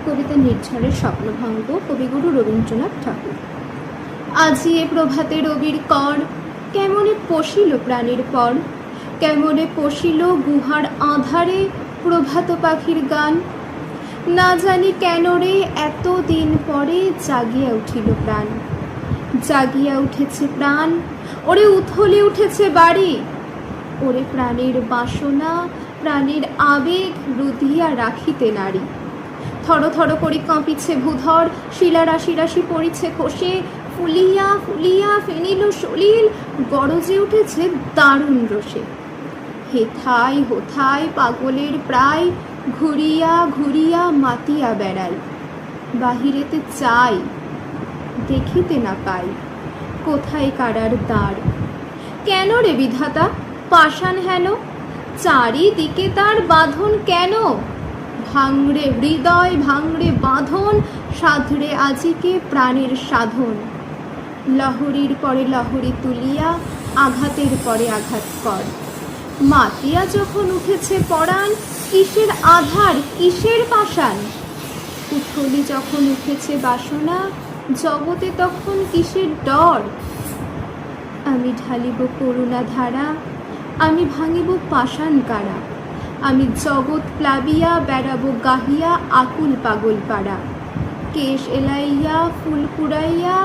কবিতা নির্ঝরের স্বপ্নভঙ্গ, কবিগুরু রবীন্দ্রনাথ ঠাকুর। আজি এ প্রভাতে রবির কর, কেমনে পশিল প্রাণীর পর, কেমনে পশিল গুহার আঁধারে প্রভাত পাখির গান। না জানি কেন রে এত দিন পরে জাগিয়া উঠিল প্রাণ, জাগিয়া উঠেছে প্রাণ, ওরে উথলে উঠেছে বাড়ি, ওরে প্রাণীর বাসনা প্রাণীর আবেগ রুধিয়া রাখিতে নারী। থর থর করি কাঁপিছে ভূধর, শিলা রাশি রাশি পড়িছে খসে, ফুলিয়া ফুলিয়া ফেনিল সলিল, গরজে উঠেছে দারুণ রসে। হেথায় হোথায় পাগলের প্রায়, ঘুরিয়া ঘুরিয়া মাতিয়া বেড়াই, বাহিরেতে চাই দেখিতে না পাই, কোথায় কারার দ্বার। কেন রে বিধাতা পাষাণ হেন, চারিদিকে তার বাঁধন কেন, ভাঙড়ে হৃদয় ভাঙড়ে বাঁধন, সাধরে আজিকে প্রাণের সাধন। লহরীর পরে লহরী তুলিয়া, আঘাতের পরে আঘাত কর। মাতিয়া যখন উঠেছে পরাণ, কিসের আধার কিসের পাষাণ। উথলি যখন উঠেছে বাসনা, জগতে তখন কিসের ডর। আমি ঢালিব করুণা ধারা, আমি ভাঙিব পাষাণ কারা, আমি জগৎ প্লাবিয়া বেড়াবো গাহিয়া আকুল পাগল পাড়া। কেশ এলাইয়া ফুল কুড়াইয়া,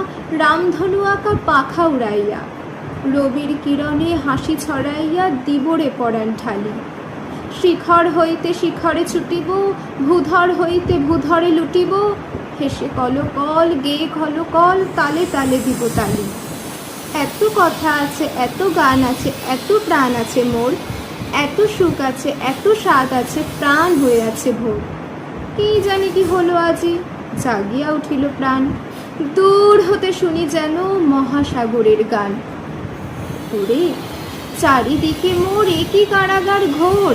রামধনু আঁকা পাখা উড়াইয়া, রবির কিরণে হাসি ছড়াইয়া দিবরে পরাণ ঢালি। শিখর হইতে শিখরে ছুটিব, ভূধর হইতে ভূধরে লুটিব, হেসে কলকল গেয়ে কলকল, তালে তালে দিব তালি। এত কথা আছে, এত গান আছে, এত প্রাণ আছে মোর, এত সুখ আছে, এত স্বাদ আছে, প্রাণ হয়ে আছে ভোর। কি জানি কি হলো আজি, জাগিয়া উঠিল প্রাণ, দূর হতে শুনি যেন মহাসাগরের গান। ওরে চারিদিকে মোর একই কারাগার ঘোর,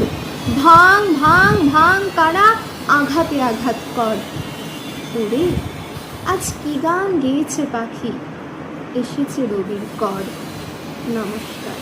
ভাঙ ভাঙ ভাঙ কারা, আঘাতে আঘাত কর। ওরে আজ কি গান গেয়েছে পাখি, এসেছে রবির কর। নমস্কার।